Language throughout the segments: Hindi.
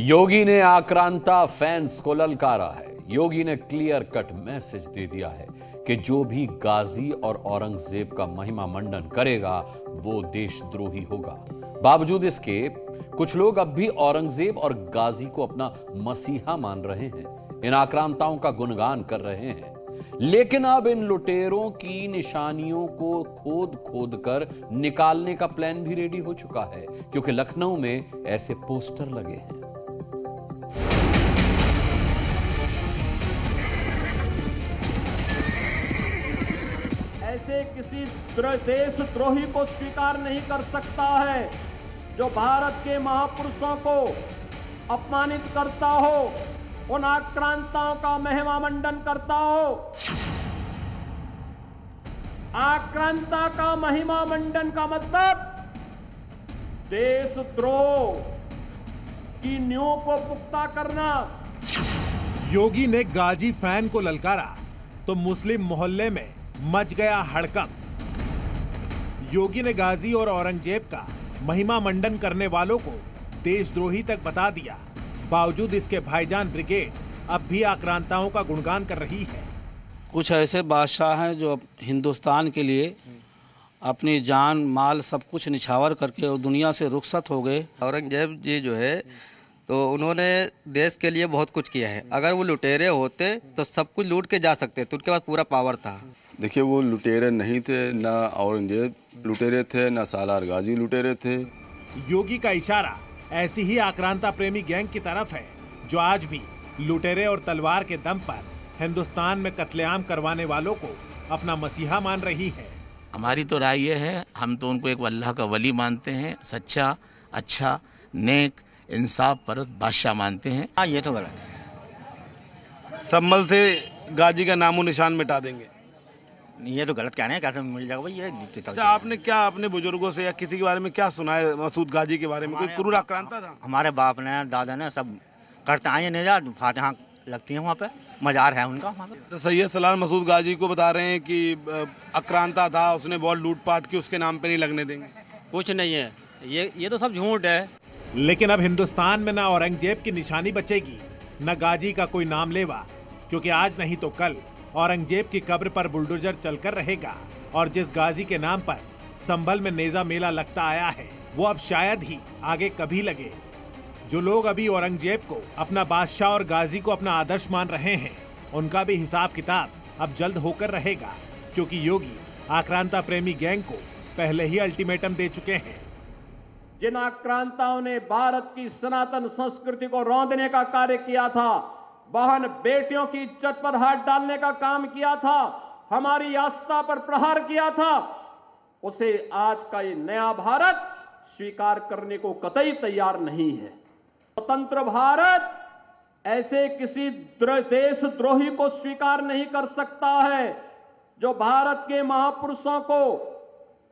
योगी ने आक्रांता फैंस को ललकारा है। योगी ने क्लियर कट मैसेज दे दिया है कि जो भी गाजी और औरंगजेब का महिमा मंडन करेगा वो देशद्रोही होगा। बावजूद इसके कुछ लोग अब भी औरंगजेब और गाजी को अपना मसीहा मान रहे हैं, इन आक्रांताओं का गुणगान कर रहे हैं। लेकिन अब इन लुटेरों की निशानियों को खोद खोद कर निकालने का प्लान भी रेडी हो चुका है, क्योंकि लखनऊ में ऐसे पोस्टर लगे हैं। ऐसे किसी देशद्रोही को स्वीकार नहीं कर सकता है जो भारत के महापुरुषों को अपमानित करता हो, उन आक्रांताओं का महिमा मंडन करता हो। आक्रांता का महिमा मंडन का मतलब देशद्रोह की नींव को पुख्ता करना। योगी ने गाजी फैन को ललकारा तो मुस्लिम मोहल्ले में मच गया हड़कंप। योगी ने गाजी और औरंगजेब का महिमा मंडन करने वालों को देशद्रोही तक बता दिया। बावजूद इसके भाईजान ब्रिगेड अब भी आक्रांताओं का गुणगान कर रही है। कुछ ऐसे बादशाह हैं जो हिंदुस्तान के लिए अपनी जान माल सब कुछ निछावर करके दुनिया से रुखसत हो गए। औरंगजेब जी जो है तो उन्होंने देश के लिए बहुत कुछ किया है। अगर वो लुटेरे होते तो सब कुछ लूट के जा सकते थे, उनके पास पूरा पावर था। देखिए, वो लुटेरे नहीं थे, ना औरंगजेब लुटेरे थे, ना सालार गाजी लुटेरे थे। योगी का इशारा ऐसी ही आक्रांता प्रेमी गैंग की तरफ है जो आज भी लुटेरे और तलवार के दम पर हिंदुस्तान में कत्लेआम करवाने वालों को अपना मसीहा मान रही है। हमारी तो राय ये है, हम तो उनको एक अल्लाह का वली मानते हैं, सच्चा, अच्छा, नेक, इंसाफ परस्त बादशाह मानते हैं। हाँ, ये तो गलत है। सम्मल से गाजी का नामो निशान मिटा देंगे, ये तो गलत कहना है। कैसे मिल जाएगा भाई? ये अच्छा, आपने क्या अपने बुजुर्गों से या किसी के बारे में क्या सुना है मसूद गाजी के बारे में? कोई क्रूर आक्रांता था? हमारे बाप ने, दादा ने सब करते आए। निजात फातिहा लगती है वहाँ पे, मजार है उनका वहाँ पे। तो सैयद सलार मसूद गाजी को बता रहे हैं कि आक्रांता था, उसने बहुत लूटपाट की, उसके नाम पे नहीं लगने देंगे। कुछ नहीं है, ये तो सब झूठ है। लेकिन अब हिंदुस्तान में न औरंगजेब की निशानी बचेगी, न गाजी का कोई नाम लेवा, क्योंकि आज नहीं तो कल औरंगजेब की कब्र पर बुलडोजर चलकर रहेगा। और जिस गाजी के नाम पर संभल में नेजा मेला लगता आया है, वो अब शायद ही आगे कभी लगे। जो लोग अभी औरंगजेब को अपना बादशाह और गाजी को अपना आदर्श मान रहे हैं, उनका भी हिसाब किताब अब जल्द होकर रहेगा, क्योंकि योगी आक्रांता प्रेमी गैंग को पहले ही अल्टीमेटम दे चुके हैं। जिन आक्रांताओं ने भारत की सनातन संस्कृति को रौंदने का कार्य किया था, बहन बेटियों की इज्जत पर हाथ डालने का काम किया था, हमारी आस्था पर प्रहार किया था, उसे आज का ये नया भारत स्वीकार करने को कतई तैयार नहीं है। स्वतंत्र भारत ऐसे किसी देशद्रोही को स्वीकार नहीं कर सकता है जो भारत के महापुरुषों को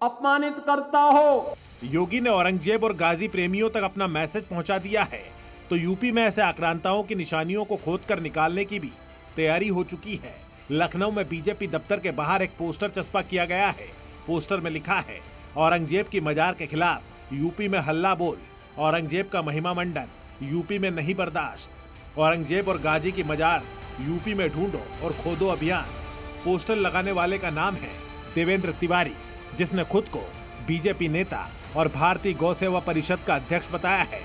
अपमानित करता हो। योगी ने औरंगजेब और गाजी प्रेमियों तक अपना मैसेज पहुंचा दिया है, तो यूपी में ऐसे आक्रांताओं की निशानियों को खोदकर निकालने की भी तैयारी हो चुकी है। लखनऊ में बीजेपी दफ्तर के बाहर एक पोस्टर चस्पा किया गया है। पोस्टर में लिखा है, औरंगजेब की मजार के खिलाफ यूपी में हल्ला बोल, औरंगजेब का महिमा मंडन यूपी में नहीं बर्दाश्त, औरंगजेब और गाजी की मजार यूपी में ढूंढो और खोदो अभियान। पोस्टर लगाने वाले का नाम है देवेंद्र तिवारी, जिसने खुद को बीजेपी नेता और भारतीय गौ सेवा परिषद का अध्यक्ष बताया है।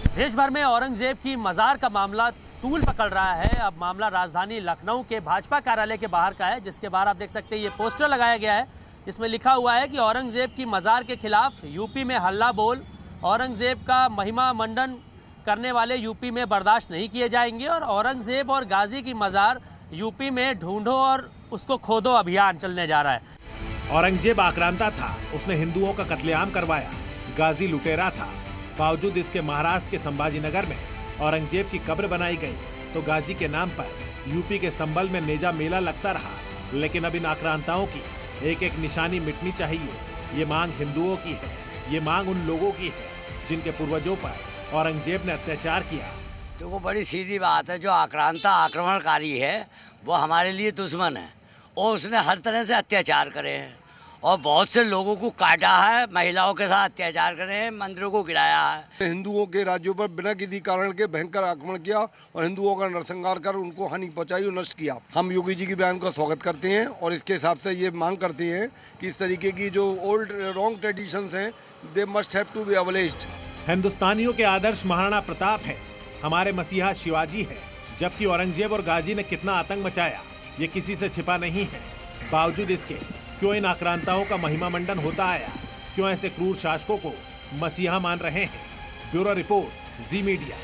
देश भर में औरंगजेब की मजार का मामला तूल पकड़ रहा है। अब मामला राजधानी लखनऊ के भाजपा कार्यालय के बाहर का है, जिसके बाहर आप देख सकते हैं ये पोस्टर लगाया गया है। इसमें लिखा हुआ है कि औरंगजेब की मजार के खिलाफ यूपी में हल्ला बोल, औरंगजेब का महिमा मंडन करने वाले यूपी में बर्दाश्त नहीं किए जाएंगे, और औरंगजेब और गाजी की मजार यूपी में ढूंढो और उसको खोदो अभियान चलने जा रहा है। औरंगजेब आक्रांता था, उसने हिंदुओं का कत्लेआम करवाया। गाजी लुटेरा था, बावजूद इसके महाराष्ट्र के संभाजीनगर में औरंगजेब की कब्र बनाई गई, तो गाजी के नाम पर यूपी के संभल में नेजा मेला लगता रहा। लेकिन अब इन आक्रांताओं की एक एक निशानी मिटनी चाहिए। ये मांग हिंदुओं की है, ये मांग उन लोगों की है जिनके पूर्वजों पर औरंगजेब ने अत्याचार किया। तो वो बड़ी सीधी बात है, जो आक्रांता आक्रमणकारी है वो हमारे लिए दुश्मन है, और उसने हर तरह से अत्याचार करे हैं, और बहुत से लोगों को काटा है, महिलाओं के साथ अत्याचार करे हैं, मंदिरों को गिराया है। हिंदुओं के राज्यों पर बिना किसी कारण के भयंकर आक्रमण किया और हिंदुओं का नरसंहार कर उनको हानि पहुंचाई और नष्ट किया। हम योगी जी की बयान का स्वागत करते हैं और इसके हिसाब से ये मांग करते हैं कि इस तरीके की जो ओल्ड रॉन्ग ट्रेडिशंस हैं, they must have to be abolished. हिंदुस्तानियों के आदर्श महाराणा प्रताप है, हमारे मसीहा शिवाजी है, जबकि औरंगजेब और गाजी ने कितना आतंक मचाया ये किसी से छिपा नहीं है। बावजूद इसके क्यों इन आक्रांताओं का महिमा मंडन होता आया, क्यों ऐसे क्रूर शासकों को मसीहा मान रहे हैं? ब्यूरो रिपोर्ट, जी मीडिया।